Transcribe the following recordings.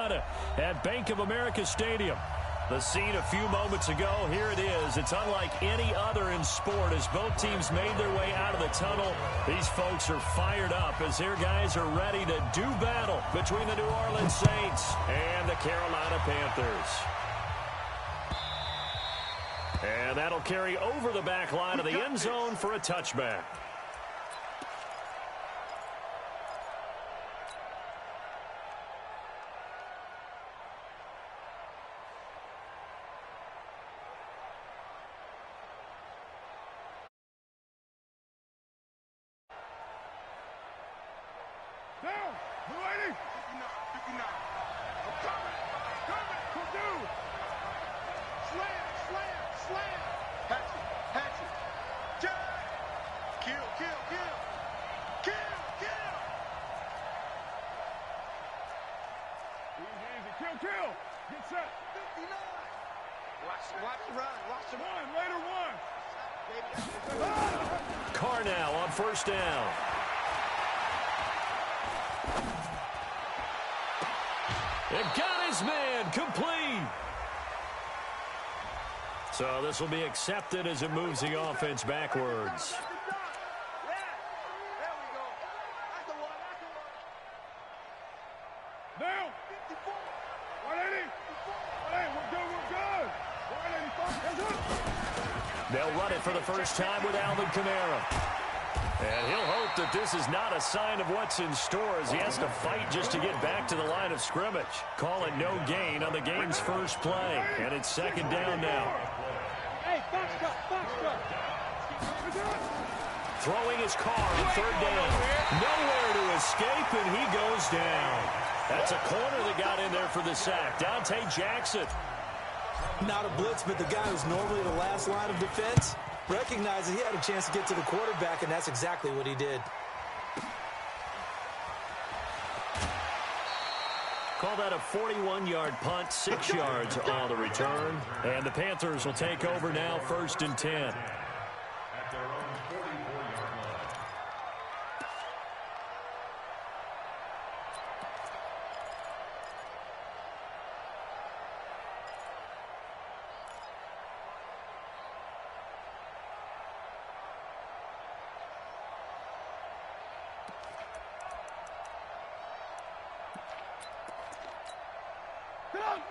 Carolina at Bank of America Stadium. The scene a few moments ago, here it is. It's unlike any other in sport as both teams made their way out of the tunnel. These folks are fired up as their guys are ready to do battle between the New Orleans Saints and the Carolina Panthers. And that'll carry over the back line of the end zone for a touchback. Carr now on first down. It got his man complete. So this will be accepted as it moves the offense backwards. Now, 180. Hey, we're good. 185. They'll run it for the first time with Alvin Kamara. And he'll hope that this is not a sign of what's in store as he has to fight just to get back to the line of scrimmage. Call it no gain on the game's first play. And it's second down now. Hey, box cut. Throwing his car on third down. Nowhere to escape, and he goes down. That's a corner that got in there for the sack. Dante Jackson. Not a blitz, but the guy who's normally the last line of defense recognized that he had a chance to get to the quarterback, and that's exactly what he did. Call that a 41-yard punt, 6 yards on the return. And the Panthers will take over now, 1st and 10.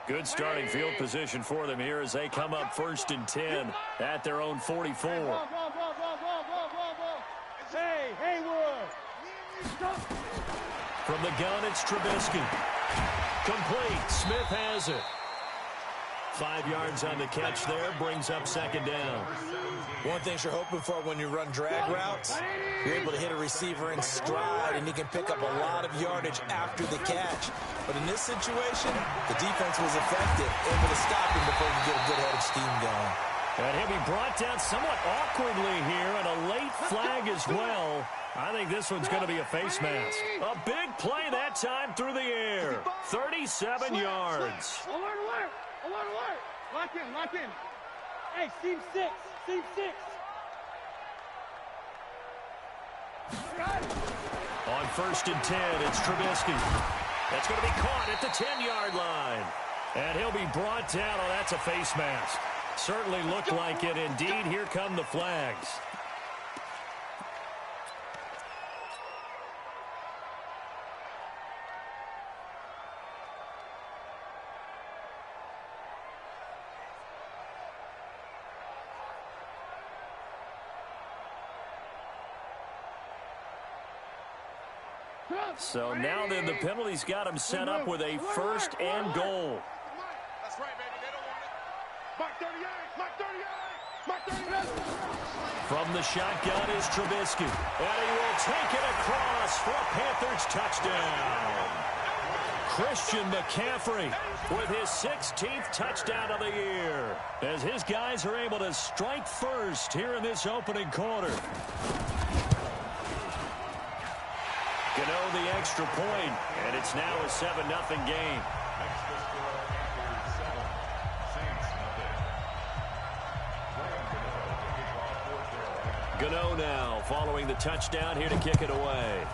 Good starting field position for them here as they come up 1st and 10 at their own 44. Hey, Haywood. From the gun, it's Trubisky. Complete. Smith has it. 5 yards on the catch there, brings up second down. One thing you're hoping for when you run drag routes, you're able to hit a receiver in stride, and he can pick up a lot of yardage after the catch. But in this situation, the defense was effective, able to stop him before he could get a good head of steam going. And he'll be brought down somewhat awkwardly here, and a late flag as well. I think this one's going to be a face mask. A big play that time through the air. 37 yards. Alert. Lock in. Hey, Team 6. On 1st and 10, it's Trubisky. That's going to be caught at the 10-yard line. And he'll be brought down. Oh, that's a face mask. Certainly looked like it. Indeed, here come the flags. So now then the penalty's got him set up with a 1st and goal. That's right, baby. They don't want it. Mark 38. From the shotgun is Trubisky. And he will take it across for a Panthers touchdown. Christian McCaffrey with his 16th touchdown of the year as his guys are able to strike first here in this opening quarter. Gano the extra point, and it's now a 7-0 game. Gano now following the touchdown here to kick it away.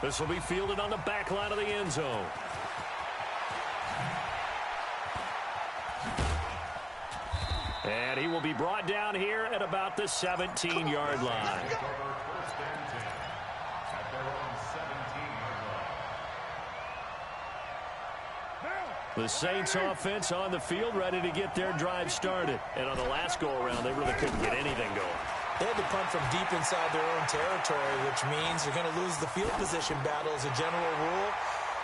This will be fielded on the back line of the end zone. And he will be brought down here at about the 17-yard line. The Saints offense on the field ready to get their drive started. And on the last go-around, they really couldn't get anything going. They had to punt from deep inside their own territory, which means you're going to lose the field position battle as a general rule.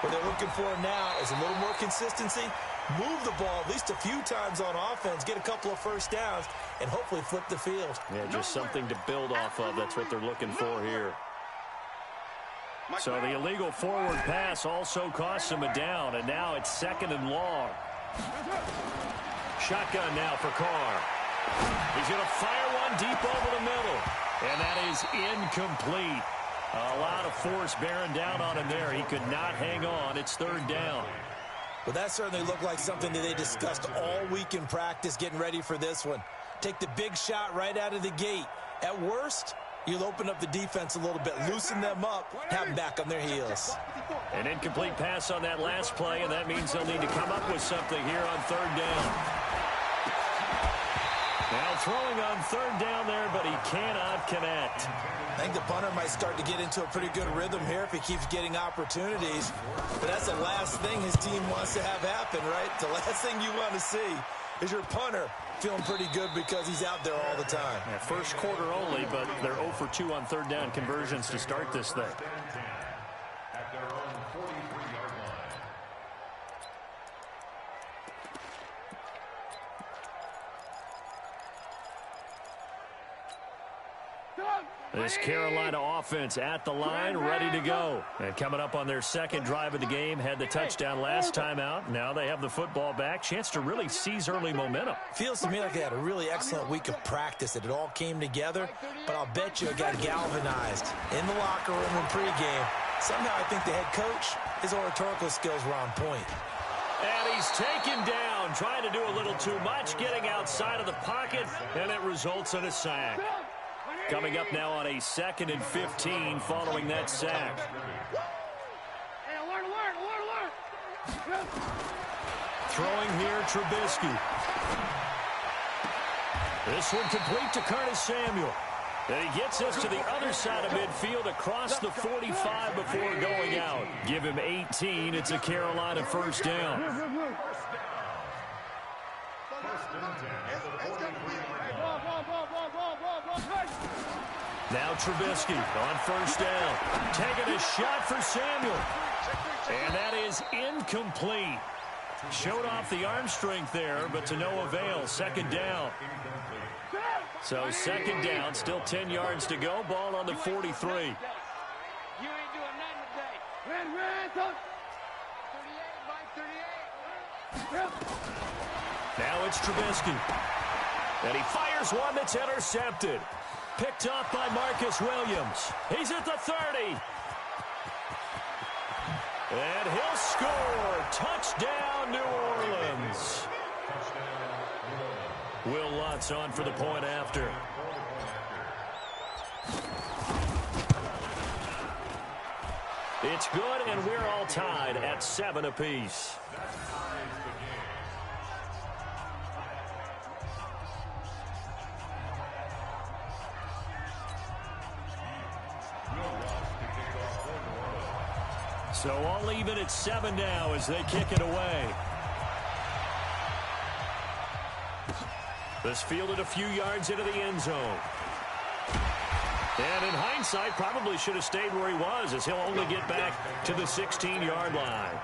What they're looking for now is a little more consistency, move the ball at least a few times on offense, get a couple of first downs, and hopefully flip the field. Yeah, just something to build off of. That's what they're looking for here. So the illegal forward pass also costs him a down, and now it's 2nd and long. Shotgun now for Carr. He's going to fire one deep over the middle, and that is incomplete. A lot of force bearing down on him there. He could not hang on. It's 3rd down. Well, that certainly looked like something that they discussed all week in practice getting ready for this one. Take the big shot right out of the gate. At worst, you'll open up the defense a little bit, loosen them up, have them back on their heels. An incomplete pass on that last play, and that means they'll need to come up with something here on 3rd down. Now throwing on 3rd down there, but he cannot connect. I think the punter might start to get into a pretty good rhythm here if he keeps getting opportunities. But that's the last thing his team wants to have happen, right? The last thing you want to see is your punter feeling pretty good because he's out there all the time. Yeah, first quarter only, but they're 0 for 2 on 3rd down conversions to start this thing. This Carolina offense at the line, ready to go. And coming up on their 2nd drive of the game, had the touchdown last time out. Now they have the football back. Chance to really seize early momentum. Feels to me like they had a really excellent week of practice, that it all came together. But I'll bet you it got galvanized in the locker room in pregame. Somehow I think the head coach, his oratorical skills were on point. And he's taken down, trying to do a little too much, getting outside of the pocket, and it results in a sack. Coming up now on a 2nd and 15 following that sack. Hey, alert, alert, alert, alert! Throwing here, Trubisky. This one complete to Curtis Samuel. And he gets us to the other side of midfield across the 45 before going out. Give him 18. It's a Carolina 1st down. Now Trubisky on 1st down. Taking a shot for Samuel. And that is incomplete. Showed off the arm strength there, but to no avail. 2nd down. So 2nd down, still 10 yards to go. Ball on the 43. You ain't doing nothing today. Red, 38 by 38. Now it's Trubisky. And he fires one that's intercepted. Picked off by Marcus Williams. He's at the 30. And he'll score. Touchdown, New Orleans. Will Lutz on for the point after. It's good, and we're all tied at 7 apiece. So all even at 7 now as they kick it away. This fielded a few yards into the end zone. And in hindsight, probably should have stayed where he was, as he'll only get back to the 16-yard line.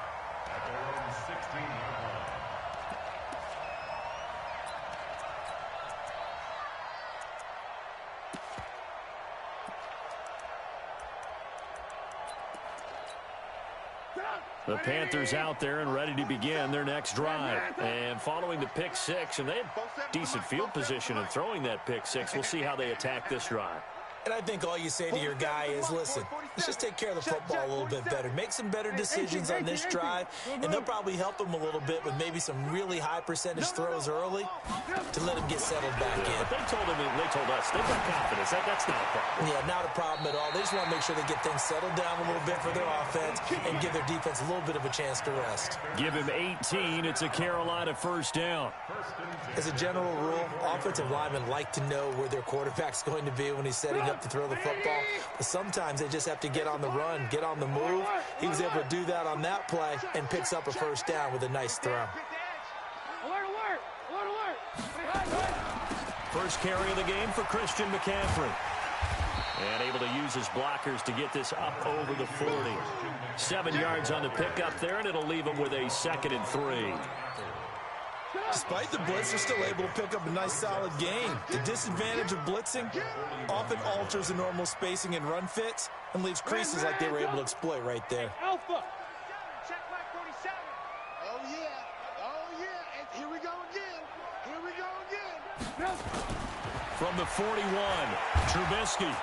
The Panthers out there and ready to begin their next drive. And following the pick six, and they had decent field position in throwing that pick six. We'll see how they attack this drive. And I think all you say to your guy is, listen, let's just take care of the football a little bit better. Make some better decisions on this drive, and they'll probably help him a little bit with maybe some really high percentage throws early to let him get settled back in. But they told us, they've got confidence. That's not a problem. Yeah, not a problem at all. They just want to make sure they get things settled down a little bit for their offense and give their defense a little bit of a chance to rest. Give him 18. It's a Carolina first down. As a general rule, offensive linemen like to know where their quarterback's going to be when he's setting up to throw the football. But sometimes they just have to get on the run, get on the move. He was able to do that on that play and picks up a first down with a nice throw. First carry of the game for Christian McCaffrey. And able to use his blockers to get this up over the 40. 7 yards on the pickup there, and it'll leave him with a 2nd and 3. Despite the blitz, they're still able to pick up a nice, solid gain. The disadvantage of blitzing often alters the normal spacing and run fits and leaves creases like they were able to exploit right there. Alpha. Check back 47. Oh, yeah. Oh, yeah. And here we go again. Here we go again. From the 41, Trubisky.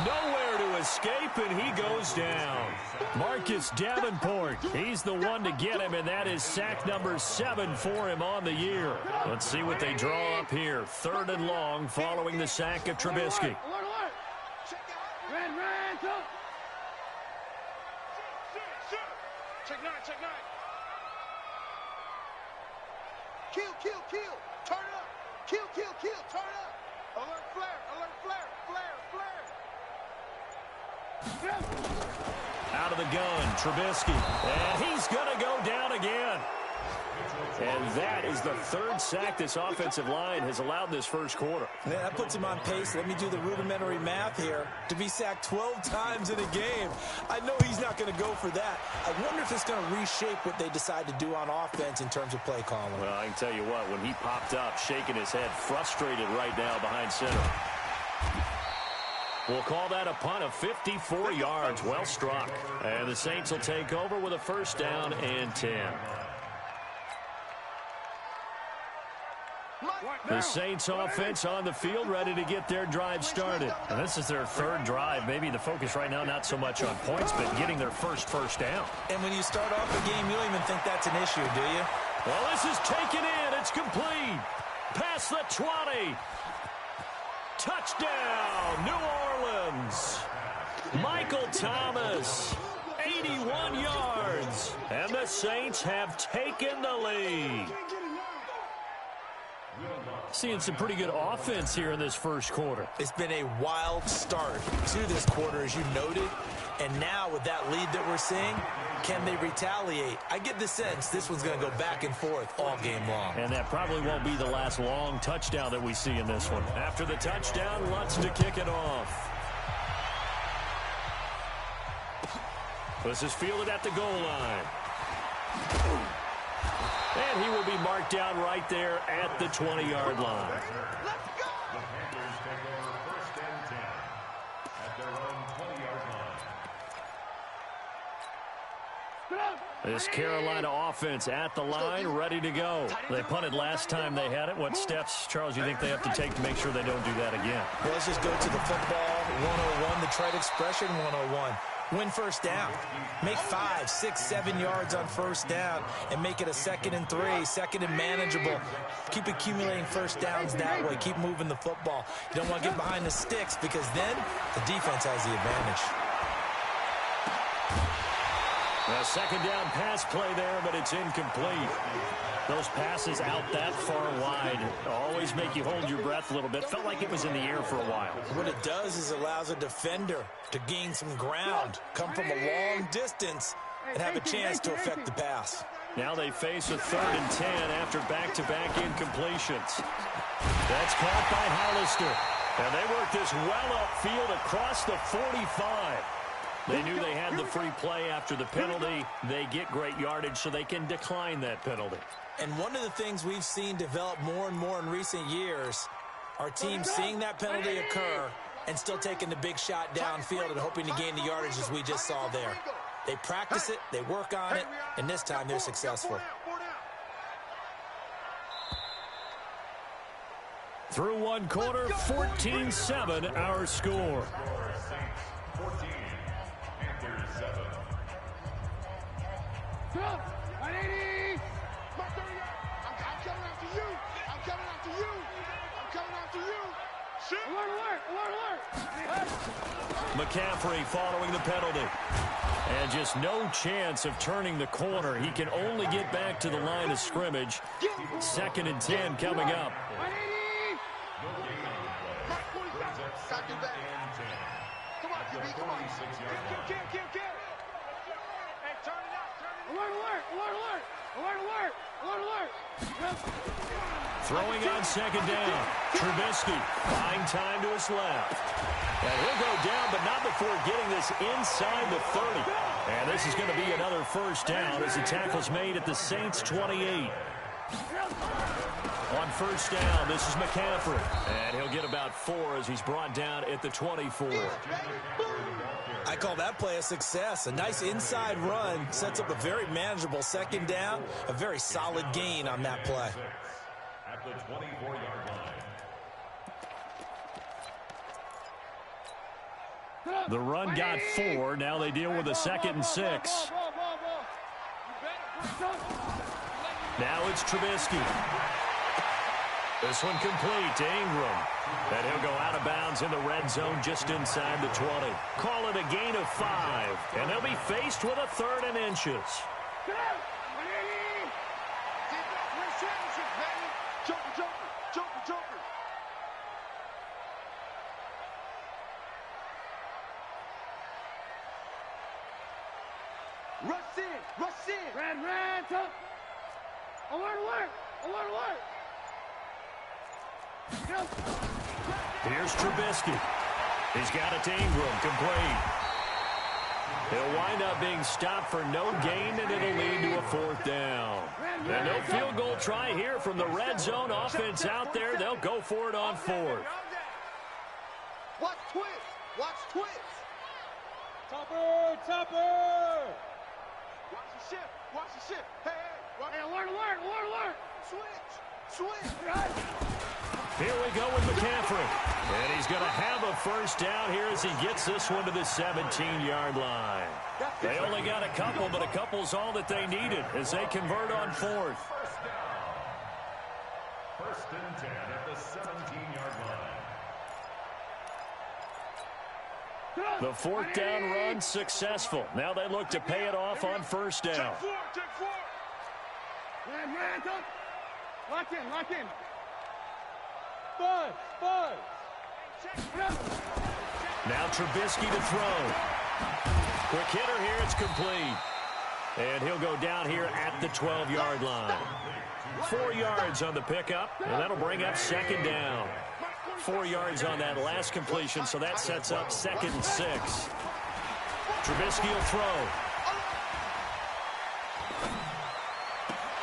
Nowhere to escape, and he goes down. Marcus Davenport, he's the one to get him, and that is sack number 7 for him on the year. Let's see what they draw up here. 3rd and long following the sack of Trubisky. Check 9, check 9. Kill, kill, kill. Turn it up. Kill, kill, kill. Turn it up. Alert flare, alert flare, flare, flare. Out of the gun, Trubisky. And he's going to go down again. And that is the 3rd sack this offensive line has allowed this first quarter. Yeah, that puts him on pace. Let me do the rudimentary math here. To be sacked 12 times in a game. I know he's not going to go for that. I wonder if it's going to reshape what they decide to do on offense in terms of play calling. Well, I can tell you what, when he popped up, shaking his head, frustrated right now behind center. We'll call that a punt of 54 yards. Well struck. And the Saints will take over with a first down and 10. The Saints offense on the field, ready to get their drive started. And this is their 3rd drive. Maybe the focus right now not so much on points, but getting their first down. And when you start off a game, you don't even think that's an issue, do you? Well, this is taken in. It's complete. Past the 20. Touchdown, New Orleans. Michael Thomas, 81 yards. And the Saints have taken the lead. Seeing some pretty good offense here in this first quarter. It's been a wild start to this quarter, as you noted. And now with that lead that we're seeing, can they retaliate? I get the sense this one's going to go back and forth all game long. And that probably won't be the last long touchdown that we see in this one. After the touchdown, Lutz to kick it off. This is fielded at the goal line. And he will be marked down right there at the 20-yard line. This Carolina offense at the line, ready to go. They punted last time they had it. What steps, Charles, you think they have to take to make sure they don't do that again? Well, let's just go to the football 101, the trade expression 101. Win first down. Make 5, 6, 7 yards on first down and make it a 2nd and 3, 2nd and manageable. Keep accumulating first downs that way. Keep moving the football. You don't want to get behind the sticks because then the defense has the advantage. A 2nd down pass play there, but it's incomplete. Those passes out that far wide always make you hold your breath a little bit. Felt like it was in the air for a while. What it does is allows a defender to gain some ground, come from a long distance, and have a chance to affect the pass. Now they face a 3rd and 10 after back-to-back incompletions. That's caught by Hollister. And they work this well upfield across the 45. They knew they had the free play after the penalty. They get great yardage so they can decline that penalty. And one of the things we've seen develop more and more in recent years, our team seeing that penalty occur and still taking the big shot downfield and hoping to gain the yardage as we just saw there. They practice it, they work on it, and this time they're successful. Through one quarter, 14-7 our score. McCaffrey following the penalty. And just no chance of turning the corner. He can only get back to the line of scrimmage. 2nd and 10 coming up. Throwing on 2nd down. Trubisky buying time to his left. And he'll go down, but not before getting this inside the 30. And this is going to be another first down as the tackle's made at the Saints' 28. On first down, this is McCaffrey. And he'll get about 4 as he's brought down at the 24. I call that play a success. A nice inside run sets up a very manageable 2nd down. A very solid gain on that play. At the 24-yard line. The run got 4. Now they deal with a 2nd and 6. Now it's Trubisky. This one complete to Ingram. And he'll go out of bounds in the red zone just inside the 20. Call it a gain of 5. And they'll be faced with a 3rd and inches. Rush in. Red, top. Alert. Here's Trubisky. He's got it to Ingram, complete. He'll wind up being stopped for no gain, and it'll lead to a 4th down. And no field goal try here from the red zone offense out there. They'll go for it on 4th. Watch twist. Topper. Watch the shift. Hey, alert. Switch. Here we go with McCaffrey. And he's going to have a first down here as he gets this one to the 17-yard line. They only got a couple, but a couple's all that they needed as they convert on 4th. First and 10 at the 17-yard line. The 4th down run successful. Now they look to pay it off on first down. Take 4. Red, top. Lock in. Buzz. Now Trubisky to throw. Quick hitter here, it's complete. And he'll go down here at the 12-yard line. 4 yards on the pickup, and that'll bring up 2nd down. 4 yards on that last completion, so that sets up 2nd and 6. Trubisky will throw.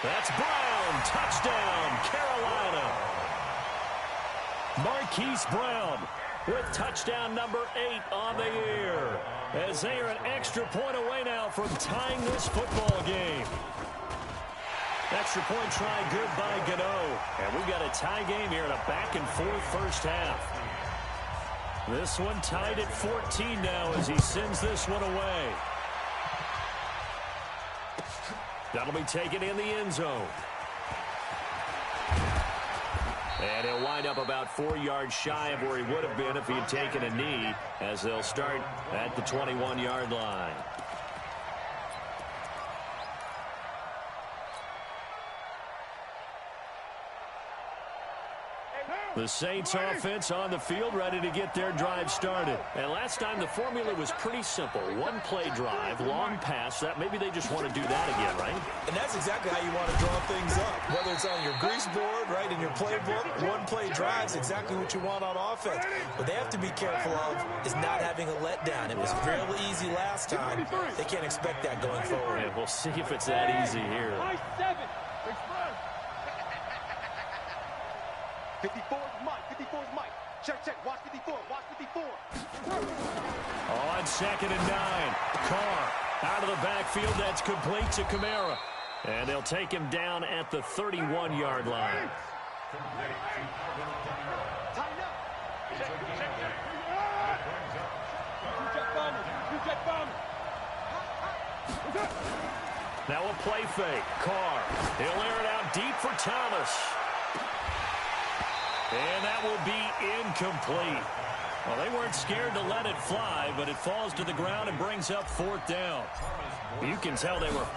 That's Brown. Touchdown, Carolina. Marquise Brown with touchdown number 8 on the year, as they are an extra point away now from tying this football game. Extra point try good by Gano. And we've got a tie game here in a back-and-forth first half. This one tied at 14 now as he sends this one away. That'll be taken in the end zone. And he'll wind up about 4 yards shy of where he would have been if he had taken a knee, as they'll start at the 21-yard line. The Saints offense on the field, ready to get their drive started. And last time the formula was pretty simple. 1-play drive, long pass. That maybe they just want to do that again, right? And that's exactly how you want to draw things up. Whether it's on your grease board, right, in your playbook, 1-play drive is exactly what you want on offense. What they have to be careful of is not having a letdown. It was fairly easy last time. They can't expect that going forward. And we'll see if it's that easy here. 54 is Mike. Check. Watch 54. On 2nd and 9. Carr out of the backfield. That's complete to Kamara. And they'll take him down at the 31-yard line. Tighten up. Check. Two-check bomber. Now a play fake. Carr. He'll air it out deep for Thomas. And that will be incomplete. Well, they weren't scared to let it fly, but it falls to the ground and brings up 4th down. You can tell they were.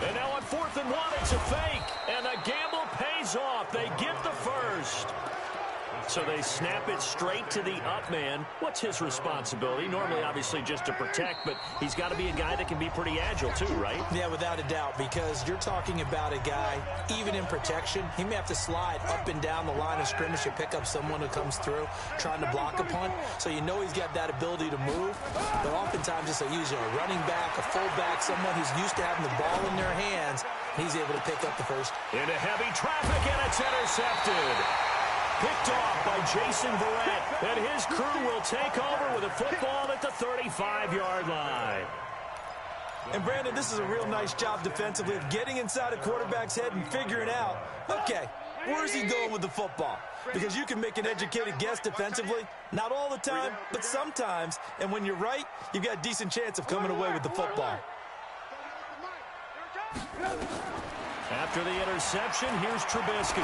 And now on 4th and 1, it's a fake. And the gamble pays off. They get the first. So they snap it straight to the up man. What's his responsibility? Normally, obviously, just to protect, but he's got to be a guy that can be pretty agile too, right? Yeah, without a doubt, because you're talking about a guy, even in protection, he may have to slide up and down the line of scrimmage to pick up someone who comes through trying to block a punt. So you know he's got that ability to move, but oftentimes it's usually a running back, a fullback, someone who's used to having the ball in their hands. He's able to pick up the first. Into heavy traffic, and it's intercepted. Picked off by Jason Verrett, and his crew will take over with a football at the 35-yard line. And, Brandon, this is a real nice job defensively of getting inside a quarterback's head and figuring out, okay, where's he going with the football? Because you can make an educated guess defensively, not all the time, but sometimes. And when you're right, you've got a decent chance of coming away with the football. After the interception, here's Trubisky.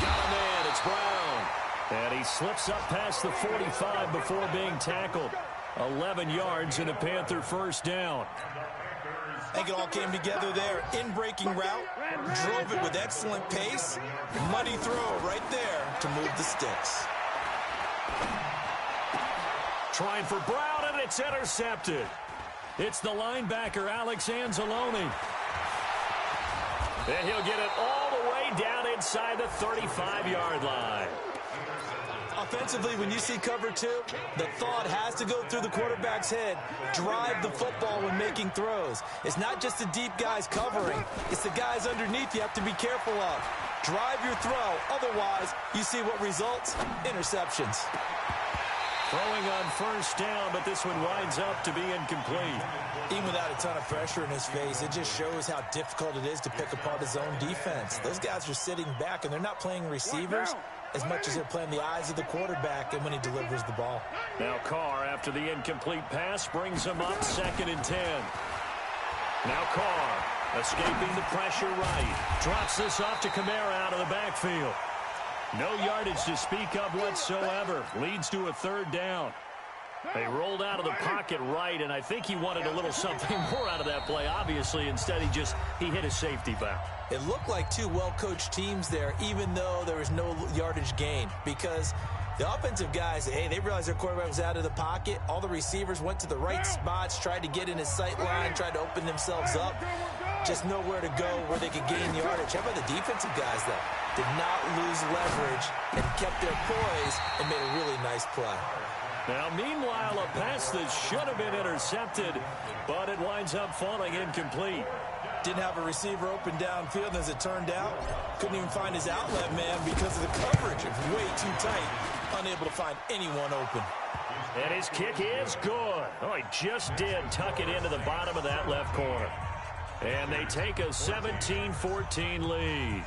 Got a man, it's Brown. And he slips up past the 45 before being tackled. 11 yards and a Panther first down. I think it all came together there. In-breaking route, drove it with excellent pace. Muddy throw right there to move the sticks. Trying for Brown, and it's intercepted. It's the linebacker, Alex Anzalone. And he'll get it all the way down inside the 35-yard line. Offensively, when you see cover 2, the thought has to go through the quarterback's head. Drive the football when making throws. It's not just the deep guys covering. It's the guys underneath you have to be careful of. Drive your throw. Otherwise, you see what results? Interceptions. Throwing on first down, but this one winds up to be incomplete. Even without a ton of pressure in his face, it just shows how difficult it is to pick apart his own defense. Those guys are sitting back, and they're not playing receivers as much as they're playing the eyes of the quarterback and when he delivers the ball. Now Carr, after the incomplete pass, brings him up 2nd and 10. Now Carr, escaping the pressure right. Drops this off to Kamara out of the backfield. No yardage to speak of whatsoever. Leads to a 3rd down. They rolled out of the pocket right, and I think he wanted a little something more out of that play. Obviously, instead he hit a safety valve. It looked like two well-coached teams there, even though there was no yardage gain, because the offensive guys, hey, they realized their quarterback was out of the pocket. All the receivers went to the right spots, tried to get in his sight line, tried to open themselves up. Just nowhere to go where they could gain yardage. How about the defensive guys, though? Did not lose leverage and kept their poise and made a really nice play. Now, meanwhile, a pass that should have been intercepted, but it winds up falling incomplete. Didn't have a receiver open downfield, and as it turned out, couldn't even find his outlet man because of the coverage. It was way too tight, unable to find anyone open. And his kick is good. Oh, he just did tuck it into the bottom of that left corner. And they take a 17-14 lead.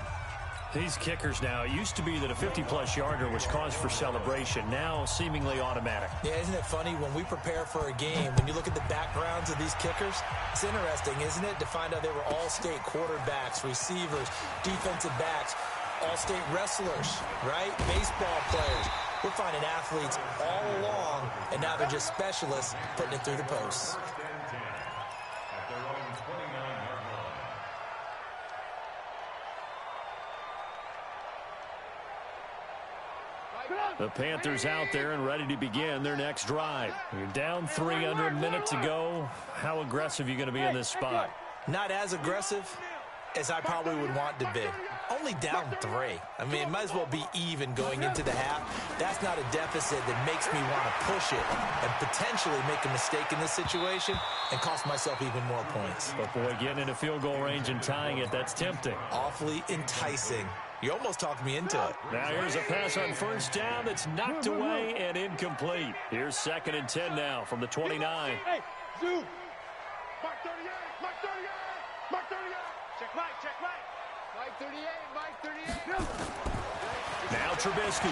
These kickers now, it used to be that a 50-plus yarder was cause for celebration. Now, seemingly automatic. Yeah, isn't it funny? When we prepare for a game, when you look at the backgrounds of these kickers, it's interesting, isn't it, to find out they were all-state quarterbacks, receivers, defensive backs, all-state wrestlers, right? Baseball players. We're finding athletes all along, and now they're just specialists putting it through the posts. The Panthers out there and ready to begin their next drive. You're down 3 under a minute to go. How aggressive are you going to be in this spot? Not as aggressive as I probably would want to be. Only down 3. I mean, it might as well be even going into the half. That's not a deficit that makes me want to push it and potentially make a mistake in this situation and cost myself even more points. But, boy, getting into field goal range and tying it, that's tempting. Awfully enticing. You almost talked me into it. Now here's a pass on first down that's knocked away and incomplete. Here's 2nd and 10 now from the 29. Hey, zoom. Mark 38, Mark 38, Mark 38. Check right, check right. Mike 38, Mike 38. Now Trubisky.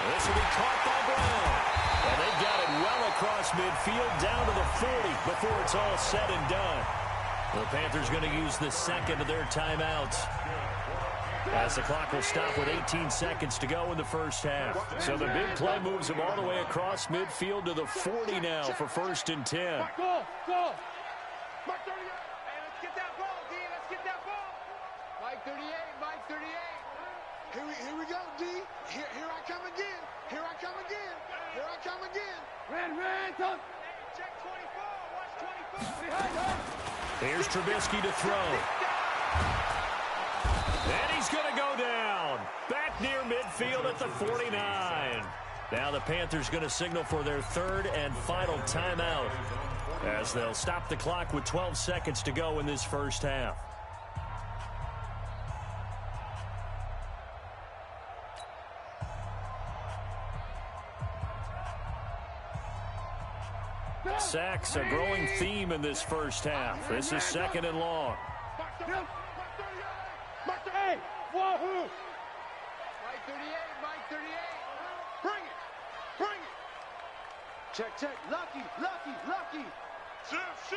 This will be caught by Brown. And they've got it well across midfield down to the 40 before it's all said and done. The Panthers going to use the second of their timeouts, as the clock will stop with 18 seconds to go in the first half. So the big play moves them all the way across midfield to the 40 now for 1st and 10. Go, go. Mike 38. Hey, let's get that ball, D. Let's get that ball. Mike 38, Mike 38. Here we go, D. Here I come again. Here I come again. Here I come again. Ran, talk. Check 24. Watch 24. Behind her. Here's Trubisky to throw. And he's going to go down. Back near midfield at the 49. Now the Panthers going to signal for their 3rd and final timeout, as they'll stop the clock with 12 seconds to go in this first half. Sacks, a growing theme in this first half. This is 2nd and long. Mike 38, wahoo! Mike 38, Mike 38. Bring it. Check. Lucky. Shift.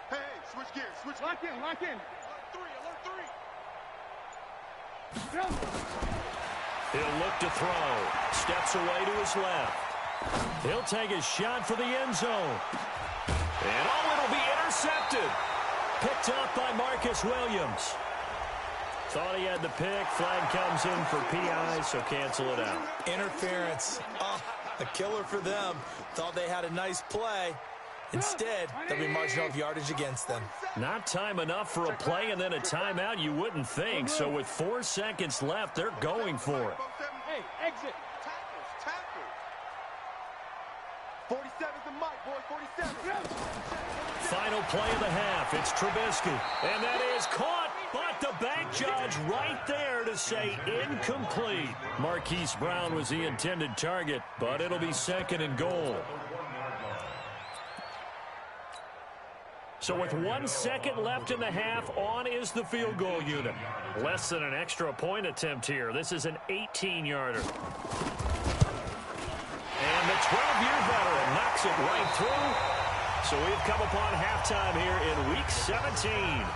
Hey, switch gears. Lock in. Alert 3. He'll look to throw. Steps away to his left. He'll take his shot for the end zone. And it'll be intercepted. Picked up by Marcus Williams. Thought he had the pick. Flag comes in for PI, so cancel it out. Interference. Oh, a killer for them. Thought they had a nice play. Instead, they'll be marching off yardage against them. Not time enough for a play and then a timeout, you wouldn't think. So with 4 seconds left, they're going for it. Hey, exit. Tackles. 47's the mic, boys. 47. Final play of the half. It's Trubisky. And that is caught. But the back judge right there to say incomplete. Marquise Brown was the intended target, but it'll be 2nd and goal. So with 1 second left in the half, on is the field goal unit. Less than an extra point attempt here. This is an 18-yarder. And the 12-year veteran knocks it right through. So we've come upon halftime here in Week 17,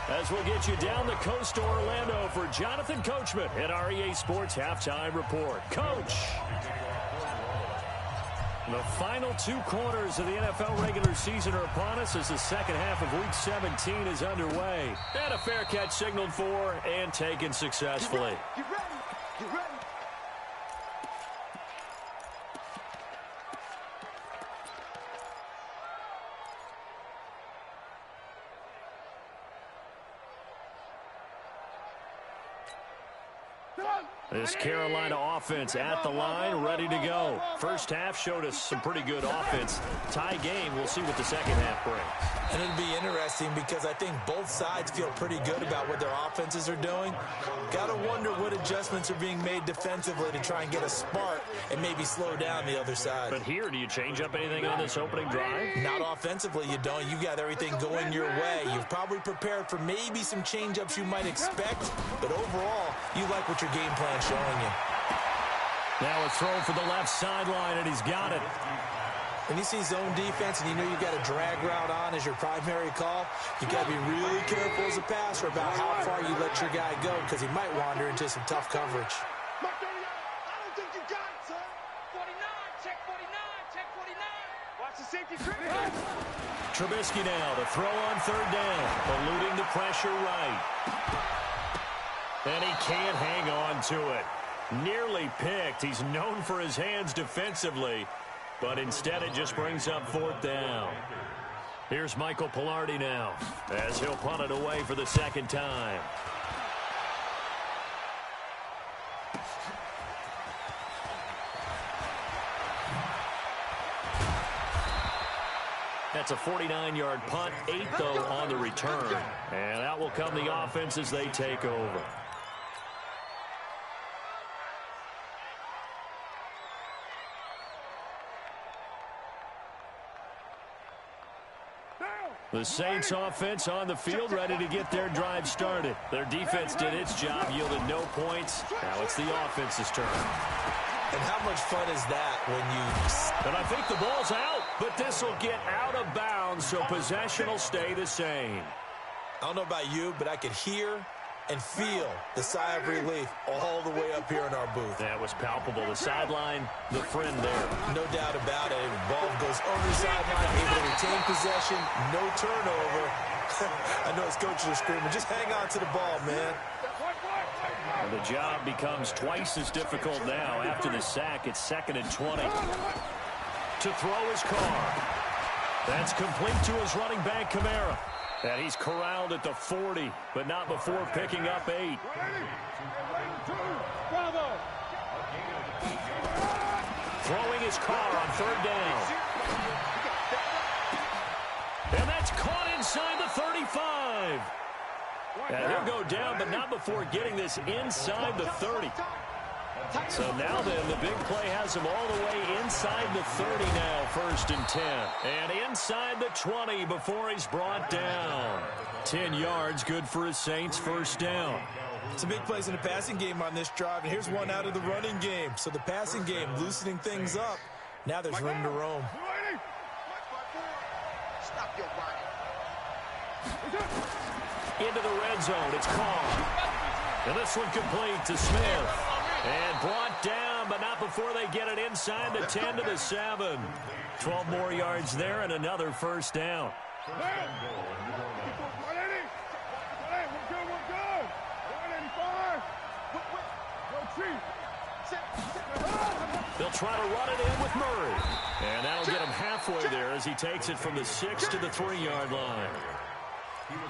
as we'll get you down the coast to Orlando for Jonathan Coachman at our EA Sports Halftime Report. Coach! The final 2 quarters of the NFL regular season are upon us as the second half of Week 17 is underway. And a fair catch signaled for and taken successfully. Get ready. This Carolina offense at the line, ready to go. First half showed us some pretty good offense. Tie game, we'll see what the second half brings. And it'll be interesting because I think both sides feel pretty good about what their offenses are doing. Got to wonder what adjustments are being made defensively to try and get a spark and maybe slow down the other side. But here, do you change up anything on this opening drive? Not offensively, you don't. You got everything going your way. You've probably prepared for maybe some change-ups you might expect, but overall, you like what your game plan is showing you. Now a throw for the left sideline, and he's got it. When you see zone defense and you know you've got a drag route on as your primary call, you got to be really careful as a passer about how far you let your guy go because he might wander into some tough coverage. Mark 38, I don't think you got it, son. 49, check 49. Watch the safety trigger. Trubisky now to throw on 3rd down, eluding the pressure right. And he can't hang on to it. Nearly picked. He's known for his hands defensively, but instead it just brings up 4th down. Here's Michael Pilardi now, as he'll punt it away for the second time. That's a 49-yard punt, 8 though on the return. And out will come the offense as they take over. The Saints offense on the field, ready to get their drive started. Their defense did its job, yielded no points. Now it's the offense's turn. And how much fun is that when you... And I think the ball's out, but this will get out of bounds, so possession will stay the same. I don't know about you, but I could hear and feel the sigh of relief all the way up here in our booth. That was palpable. The sideline, the friend there. No doubt about it. The ball goes over the sideline, able to retain possession, no turnover. I know his coaches are screaming, just hang on to the ball, man. And the job becomes twice as difficult now. After the sack, it's 2nd and 20. To throw his car. That's complete to his running back, Kamara. And he's corralled at the 40, but not before picking up 8. Throwing his car on 3rd down. And that's caught inside the 35. And he'll go down, but not before getting this inside the 30. So now then, the big play has him all the way inside the 30 now, 1st and 10. And inside the 20 before he's brought down. 10 yards, good for his Saints, 1st down. Some big plays in the passing game on this drive, and here's one out of the running game. So the passing game loosening things up. Now there's room to roam. Stop your body. Into the red zone, it's Carr. And this one complete to Smith. And brought down, but not before they get it inside the 10 to the 7. 12 more yards there and another 1st down. They'll try to run it in with Murray. And that'll get him halfway there as he takes it from the 6 to the 3-yard line.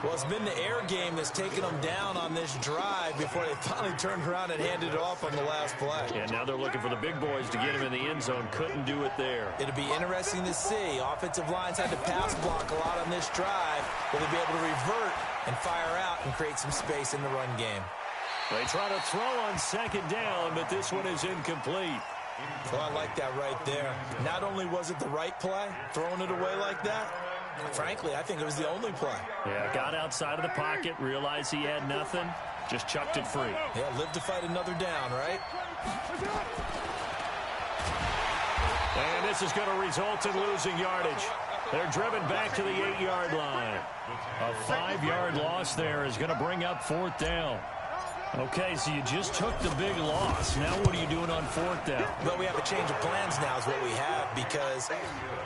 Well, it's been the air game that's taken them down on this drive before they finally turned around and handed it off on the last play. And now they're looking for the big boys to get him in the end zone. Couldn't do it there. It'll be interesting to see. Offensive lines had to pass block a lot on this drive. Will they be able to revert and fire out and create some space in the run game? They try to throw on 2nd down, but this one is incomplete. Well, I like that right there. Not only was it the right play, throwing it away like that, frankly, I think it was the only play. Yeah, got outside of the pocket, realized he had nothing, just chucked it free. Yeah, live to fight another down, right? And this is going to result in losing yardage. They're driven back to the 8-yard line. A 5-yard loss there is going to bring up 4th down. Okay, so you just took the big loss. Now what are you doing on 4th down? Well, we have a change of plans now is what we have, because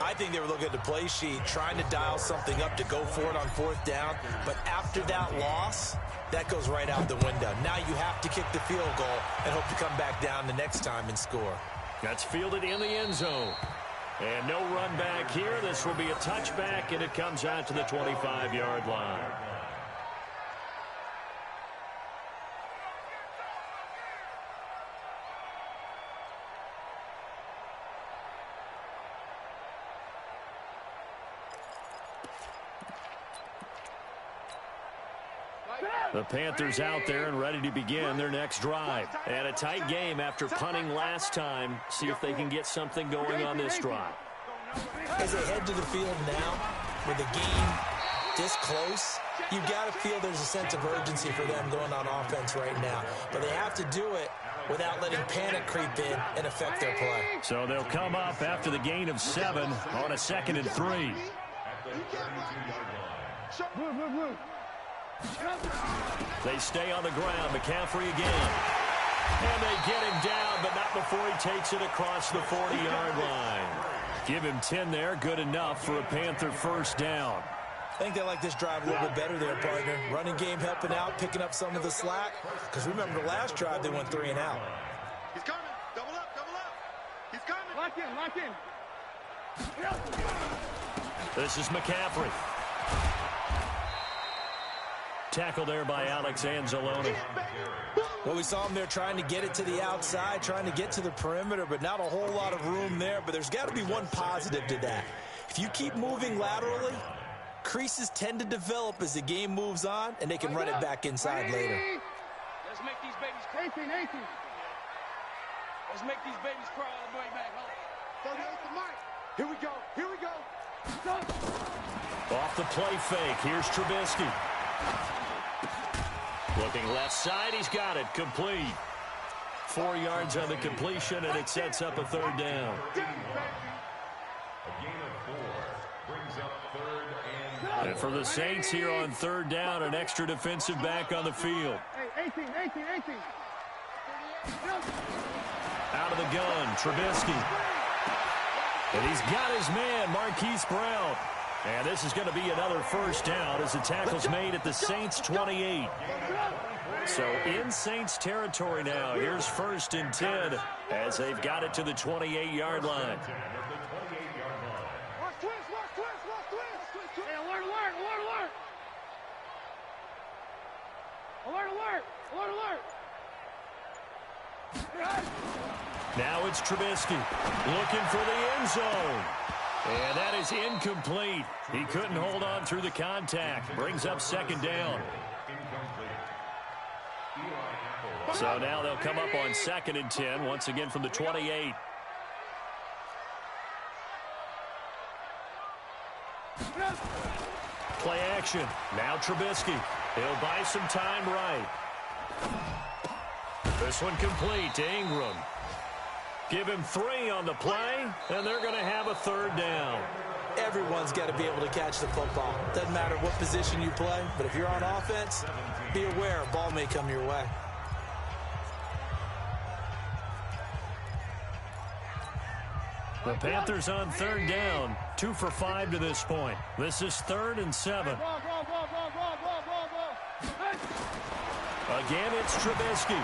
I think they were looking at the play sheet, trying to dial something up to go for it on 4th down. But after that loss, that goes right out the window. Now you have to kick the field goal and hope to come back down the next time and score. That's fielded in the end zone. And no run back here. This will be a touchback, and it comes out to the 25-yard line. The Panthers out there and ready to begin their next drive. And a tight game after punting last time. See if they can get something going on this drive. As they head to the field now, with the game this close, you've got to feel there's a sense of urgency for them going on offense right now. But they have to do it without letting panic creep in and affect their play. So they'll come up after the gain of 7 on a 2nd and 3. They stay on the ground. McCaffrey again. And they get him down, but not before he takes it across the 40-yard line. Give him 10 there. Good enough for a Panther 1st down. I think they like this drive a little bit better there, partner. Running game helping out, picking up some of the slack. Because remember, the last drive, they went 3 and out. He's coming. Double up, double up. He's coming. Lock in, lock in. This is McCaffrey. Tackle there by Alex Anzalone. Well, we saw him there trying to get it to the outside, trying to get to the perimeter, but not a whole lot of room there. But there's got to be one positive to that. If you keep moving laterally, creases tend to develop as the game moves on, and they can run it back inside later. Let's make these babies cry. 18. Let's make these babies cry all the way back home. 38 to Mike. Here we go. Here we go. Off off the play fake. Here's Trubisky. Looking left side. He's got it. Complete. 4 yards on the completion, and it sets up a third down. A gain of 4 brings up third and And for the Saints here on third down, an extra defensive back on the field. 18. Out of the gun, Trubisky. And he's got his man, Marquise Brown. And this is going to be another first down as the tackle's made at the Saints' 28. So in Saints territory now. Here's 1st and 10 as they've got it to the 28-yard line. Watch twist. Hey, alert. Now it's Trubisky looking for the end zone. And that is incomplete. He couldn't hold on through the contact. Brings up 2nd down. So now they'll come up on 2nd and 10, once again from the 28. Play action. Now Trubisky. He'll buy some time right. This one complete to Ingram. Give him 3 on the play, and they're going to have a third down. Everyone's got to be able to catch the football. Doesn't matter what position you play, but if you're on offense, be aware a ball may come your way. The Panthers on third down, 2 for 5 to this point. This is 3rd and 7. Again, it's Trubisky.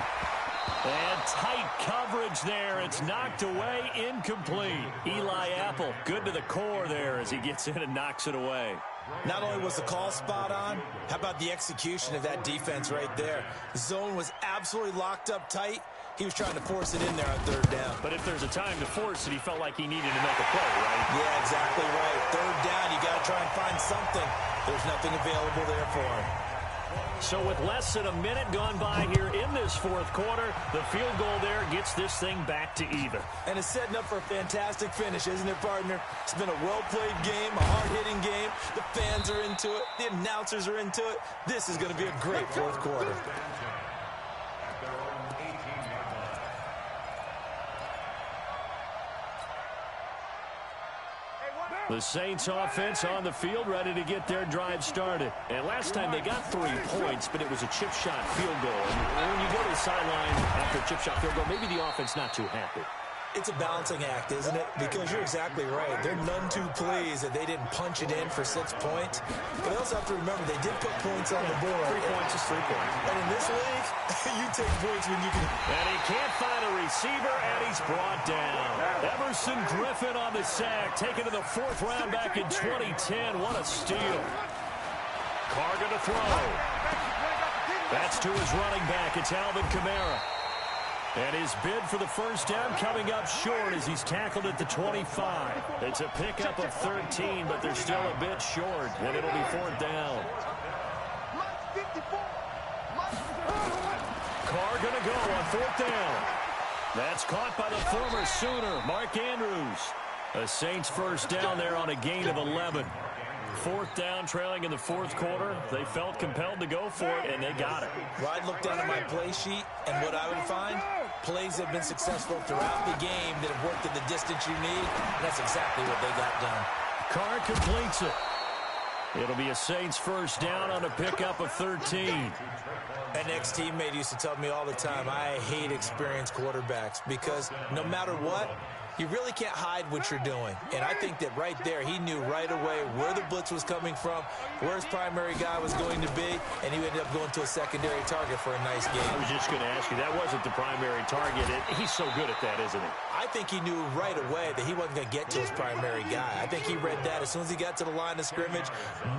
And tight coverage there. It's knocked away, incomplete. Eli Apple, good to the core there as he gets in and knocks it away. Not only was the call spot on, how about the execution of that defense right there? The zone was absolutely locked up tight. He was trying to force it in there on third down. But if there's a time to force it, he felt like he needed to make a play, right? Yeah, exactly right. Third down, you got to try and find something. There's nothing available there for him. So with less than a minute gone by here in this 4th quarter, the field goal there gets this thing back to even. And it's setting up for a fantastic finish, isn't it, partner? It's been a well-played game, a hard-hitting game. The fans are into it. The announcers are into it. This is going to be a great 4th quarter. The Saints offense on the field, ready to get their drive started. And last time they got 3 points, but it was a chip shot field goal. And when you go to the sideline after a chip shot field goal, maybe the offense not too happy. It's a balancing act, isn't it? Because you're exactly right. They're none too pleased that they didn't punch it in for 6 points. But I also have to remember they did put points on the board. 3 points is 3 points. And in this league, you take points when you can. And he can't find a receiver, and he's brought down. Emerson Griffin on the sack, taken to the 4th round back in 2010. What a steal. Carr going to throw. That's to his running back. It's Alvin Kamara. And his bid for the first down coming up short as he's tackled at the 25. It's a pickup of 13, but they're still a bit short, and it'll be 4th down. Carr going to go on 4th down. That's caught by the former Sooner, Mark Andrews. A Saints first down there on a gain of 11. 4th down, trailing in the 4th quarter. They felt compelled to go for it, and they got it. Well, I'd look down at my play sheet, and what I would find, plays that have been successful throughout the game that have worked at the distance you need, and that's exactly what they got done. Carr completes it. It'll be a Saints first down on a pickup of 13. An ex-teammate used to tell me all the time, I hate experienced quarterbacks because no matter what, you really can't hide what you're doing. And I think that right there, he knew right away where the blitz was coming from, where his primary guy was going to be, and he ended up going to a secondary target for a nice game. I was just going to ask you, that wasn't the primary target. He's so good at that, isn't he? I think he knew right away that he wasn't going to get to his primary guy. I think he read that as soon as he got to the line of scrimmage,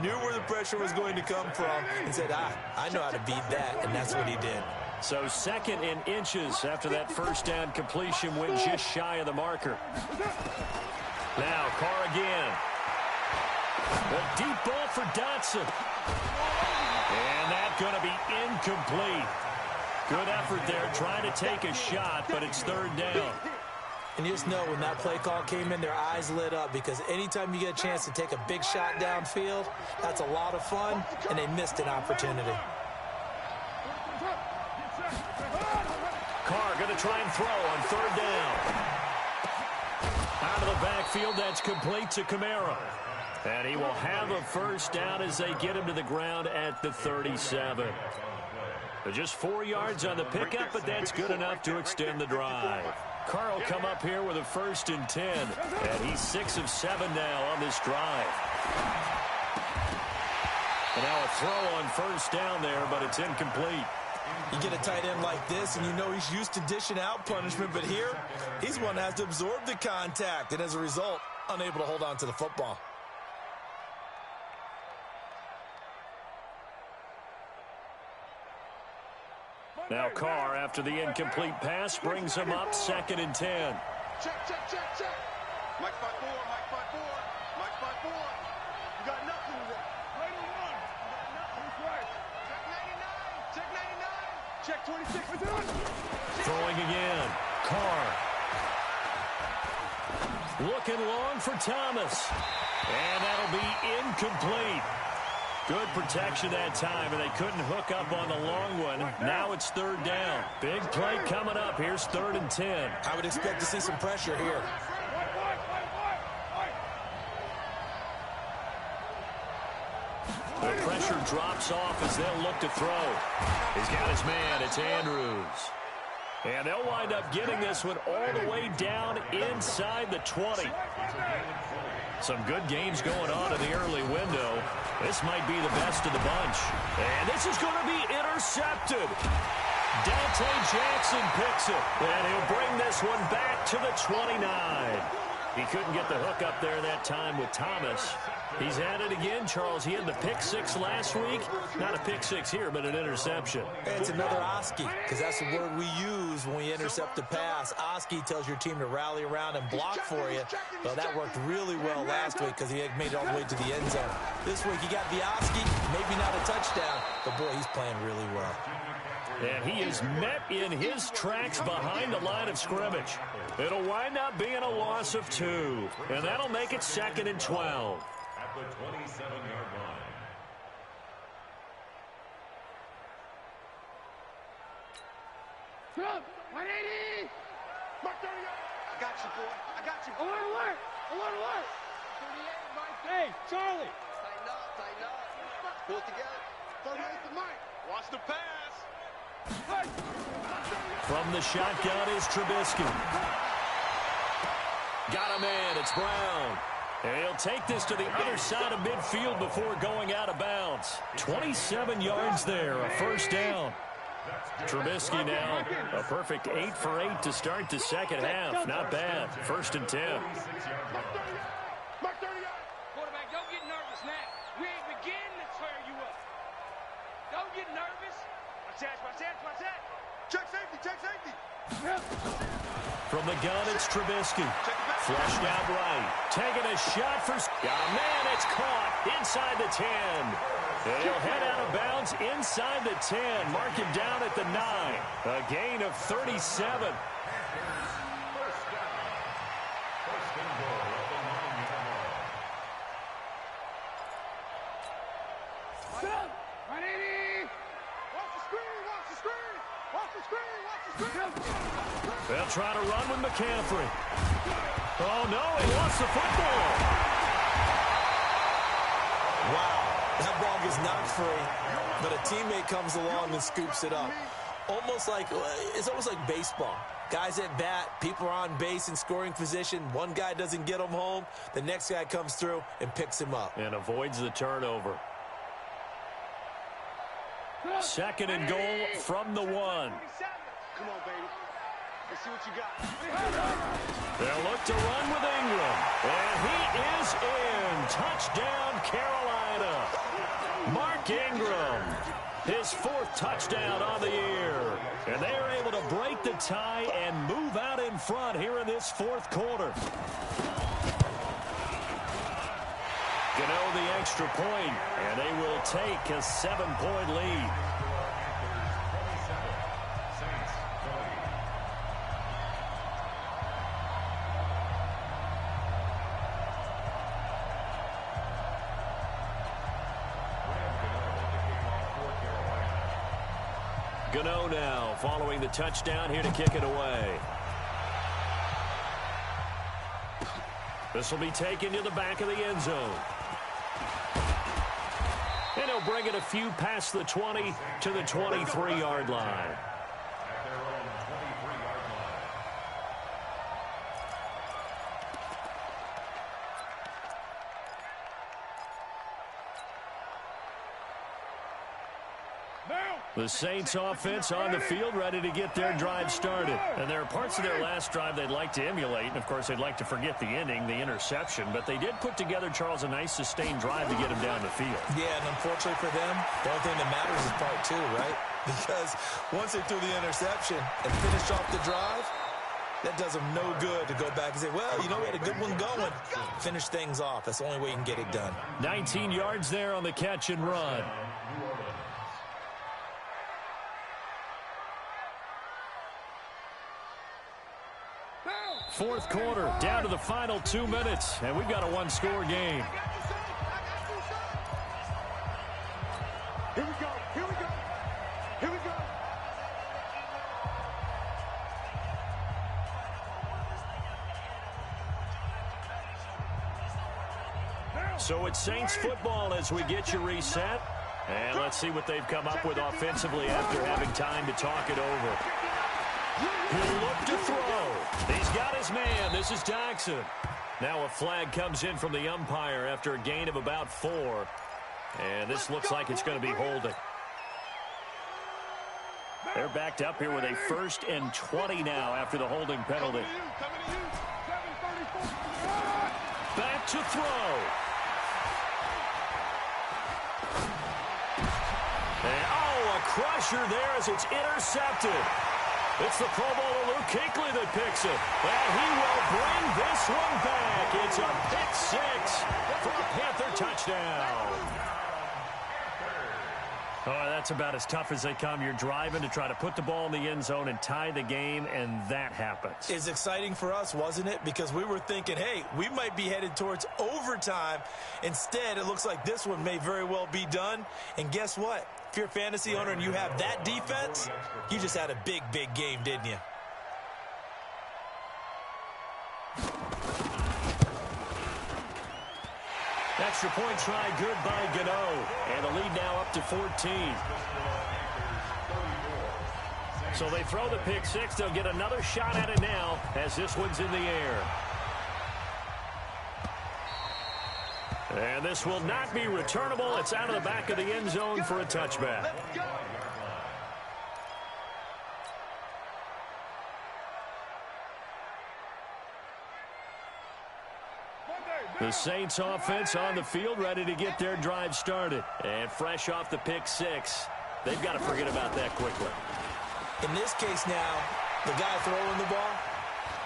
knew where the pressure was going to come from, and said, I know how to beat that, and that's what he did. So 2nd and inches after that first down completion went just shy of the marker. Now Carr again. A deep ball for Dotson. And that's going to be incomplete. Good effort there trying to take a shot, but it's 3rd down. And you just know when that play call came in, their eyes lit up, because anytime you get a chance to take a big shot downfield, that's a lot of fun, and they missed an opportunity. Carr going to try and throw on third down. Out of the backfield, that's complete to Kamara. And he will have a first down as they get him to the ground at the 37. Just 4 yards on the pickup, but that's good enough to extend the drive. Carr will come up here with a 1st and 10. And he's 6 of 7 now on this drive. And now a throw on first down there, but it's incomplete. You get a tight end like this, and you know he's used to dishing out punishment, but here, he's one that has to absorb the contact, and as a result, unable to hold on to the football. Now Carr, after the incomplete pass, brings him up 2nd and 10. Check. Mike 5-4, Mike 5-4, Mike 5-4. You got nothing to work. Right on one. You got nothing. Check 99. Check 96. We're doing it. Throwing again. Carr. Looking long for Thomas. And that'll be incomplete. Good protection that time, and they couldn't hook up on the long one. Now it's 3rd down. Big play coming up. Here's 3rd and 10. I would expect to see some pressure here. The pressure drops off as they'll look to throw. He's got his man. It's Andrews. And they'll wind up getting this one all the way down inside the 20. Some good games going on in the early window. This might be the best of the bunch. And this is going to be intercepted. Dante Jackson picks it. And he'll bring this one back to the 29. He couldn't get the hook up there that time with Thomas. He's at it again, Charles. He had the pick 6 last week. Not a pick 6 here, but an interception. It's another Oski, because that's the word we use when we intercept a pass. Oski tells your team to rally around and block for you. Well, that worked really well last week because he had made it all the way to the end zone. This week he got the Oski, maybe not a touchdown, but boy, he's playing really well. And he is met in his tracks behind the line of scrimmage. It'll wind up being a loss of 2, and that'll make it 2nd and 12. At the 27-yard line. Trump, 180. Mark 38. I got you, boy. I got you. Alert. 38, Mike. Hey, Charlie. Tighten up. Pull it together. 38 to Mike. Watch the pass. From the shotgun is Trubisky. Got a man. It's Brown. And he'll take this to the other side of midfield before going out of bounds. 27 yards there, a first down. Trubisky now, a perfect 8 for 8 to start the second half. Not bad. 1st and 10. Quarterback, don't get nervous now. We ain't beginning to tear you up. Don't get nervous. Watch that. Check safety. From the gun, it's Trubisky. Flushed out right. Taking a shot for... Got a man. It's caught inside the 10. And he'll head out of bounds inside the 10. Mark him down at the 9. A gain of 37. First and goal at the 9-yard line. 180. Watch the screen. They'll try to run with McCaffrey. Oh, no, he lost the football. Wow, that ball gets knocked free, but a teammate comes along and scoops it up. It's almost like baseball. Guys at bat, people are on base in scoring position. One guy doesn't get him home. The next guy comes through and picks him up. And avoids the turnover. 2nd and goal from the 1. Come on, baby. Let's see what you got. They'll look to run with Ingram. And he is in. Touchdown, Carolina. Mark Ingram, his 4th touchdown on the year. And they are able to break the tie and move out in front here in this 4th quarter. Gano the extra point, and they will take a 7-point lead. Gano now following the touchdown here to kick it away. This will be taken to the back of the end zone. And he'll bring it a few past the 20 to the 23-yard line. The Saints offense on the field, ready to get their drive started. And there are parts of their last drive they'd like to emulate. And, of course, they'd like to forget the ending, the interception. But they did put together, Charles, a nice sustained drive to get them down the field. Yeah, and unfortunately for them, the only thing that matters is part two, right? Because once they threw the interception and finished off the drive, that does them no good to go back and say, well, you know, we had a good one going. Finish things off. That's the only way you can get it done. 19 yards there on the catch and run. Fourth quarter, down to the final 2 minutes, and we've got a one-score game. Here we go. Here we go. Here we go. So it's Saints football as we get you reset. And let's see what they've come up with offensively after having time to talk it over. He'll look to throw. He's got his man. This is Jackson. Now a flag comes in from the umpire after a gain of about 4. And this looks like it's going to be holding. They're backed up here with a 1st and 20 now after the holding penalty. Back to throw. And, oh, a crusher there as it's intercepted. It's the Pro Bowler Luke Kuechly that picks it. And he will bring this one back. It's a pick 6 for a Panther touchdown. Oh, that's about as tough as they come. You're driving to try to put the ball in the end zone and tie the game, and that happens. It's exciting for us, wasn't it? Because we were thinking, hey, we might be headed towards overtime. Instead, it looks like this one may very well be done. And guess what? If you're a fantasy owner and you have that defense, you just had a big, big game, didn't you? Extra point try good by Gano. And the lead now up to 14. So they throw the pick 6. They'll get another shot at it now as this one's in the air. And this will not be returnable. It's out of the back of the end zone for a touchback. The Saints offense on the field, ready to get their drive started. And fresh off the pick 6. They've got to forget about that quickly. In this case now, the guy throwing the ball,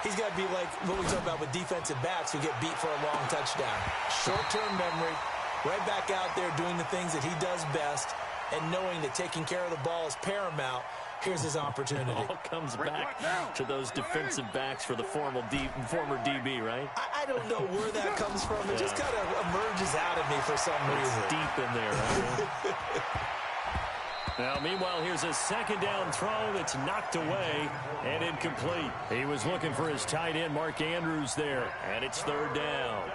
he's got to be like what we talk about with defensive backs who get beat for a long touchdown. Short-term memory, right back out there doing the things that he does best, and knowing that taking care of the ball is paramount. Here's his opportunity. It all comes back to those defensive backs for the former DB, right? I don't know where that comes from. It just kind of emerges out of me for some reason. It's deep in there, right? Now, meanwhile, here's a second down throw that's knocked away and incomplete. He was looking for his tight end, Mark Andrews, there, and it's 3rd down.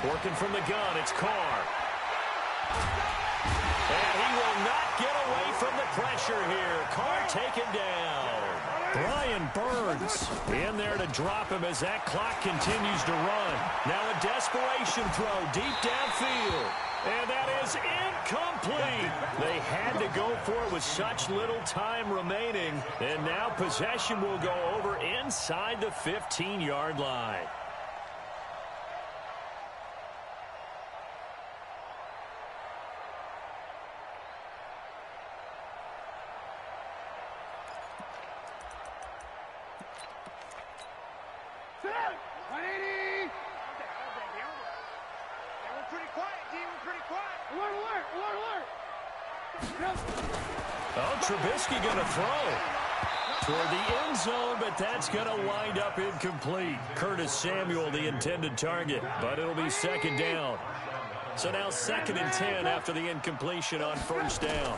Working from the gun, it's Carr. And he will not get away from the pressure here. Carr taken down. Brian Burns in there to drop him as that clock continues to run. Now a desperation throw deep downfield. And that is incomplete. They had to go for it with such little time remaining. And now possession will go over inside the 15-yard line. Trubisky going to throw toward the end zone, but that's going to wind up incomplete. Curtis Samuel, the intended target, but it'll be 2nd down. So now 2nd and 10 after the incompletion on first down.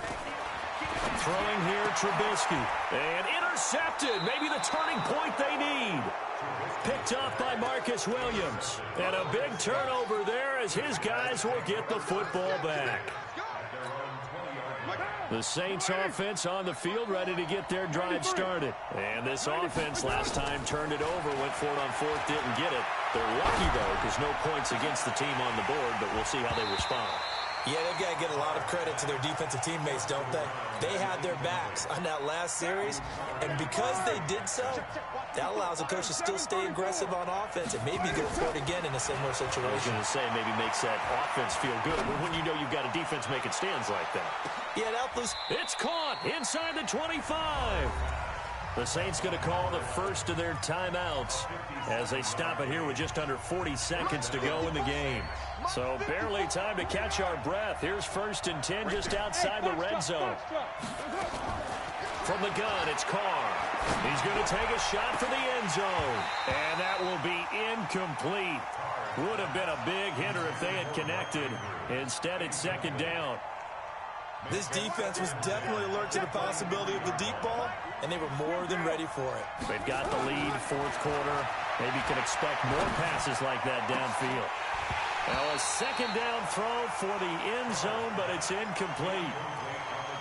Throwing here, Trubisky. And intercepted. Maybe the turning point they need. Picked off by Marcus Williams. And a big turnover there as his guys will get the football back. The Saints offense on the field ready to get their drive started. And this offense last time turned it over, went for it on 4th, didn't get it. They're lucky, though, because no points against the team on the board, but we'll see how they respond. Yeah, they've got to get a lot of credit to their defensive teammates, don't they? They had their backs on that last series, and because they did so, that allows the coach to still stay aggressive on offense and maybe go for it again in a similar situation. I was going to say, maybe makes that offense feel good when you know you've got a defense making stands like that. Yeah, that was... It's caught inside the 25. The Saints going to call the first of their timeouts as they stop it here with just under 40 seconds to go in the game. So barely time to catch our breath. Here's 1st and 10 just outside the red zone. From the gun, it's Carr. He's going to take a shot for the end zone. And that will be incomplete. Would have been a big hitter if they had connected. Instead, it's 2nd down. This defense was definitely alert to the possibility of the deep ball, and they were more than ready for it. They've got the lead, 4th quarter. Maybe can expect more passes like that downfield. Now a 2nd down throw for the end zone, but it's incomplete.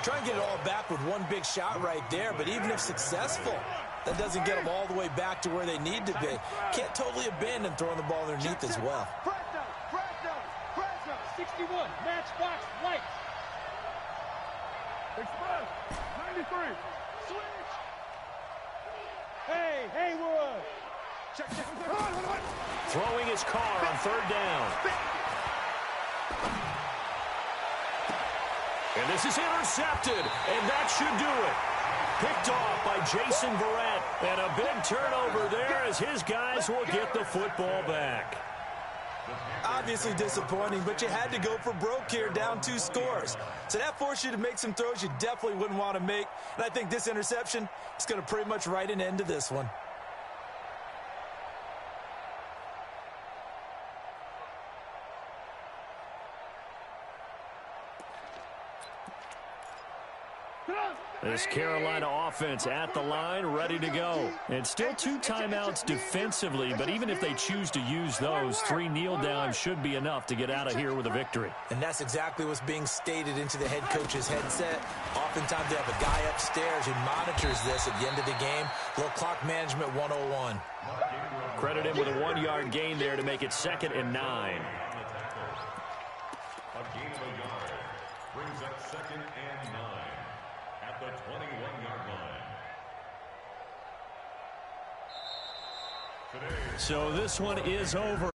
Try and get it all back with one big shot right there, but even if successful, that doesn't get them all the way back to where they need to be. Can't totally abandon throwing the ball underneath as well. 61, matchbox, white. Express, 93. Switch. Hey, Haywood. Check. Throwing his Carr on 3rd down. And this is intercepted, and that should do it. Picked off by Jason Verrett, and a big turnover there as his guys will get the football back. Obviously disappointing, but you had to go for broke here, down 2 scores. So that forced you to make some throws you definitely wouldn't want to make. And I think this interception is going to pretty much write an end to this one. This Carolina offense at the line, ready to go. And still 2 timeouts defensively, but even if they choose to use those, 3 kneel downs should be enough to get out of here with a victory. And that's exactly what's being stated into the head coach's headset. Oftentimes they have a guy upstairs who monitors this at the end of the game. Little clock management 101. Credit him with a 1-yard gain there to make it 2nd and 9. A gain of a yard brings up 2nd and 9 at the 21-yard line. So this one is over.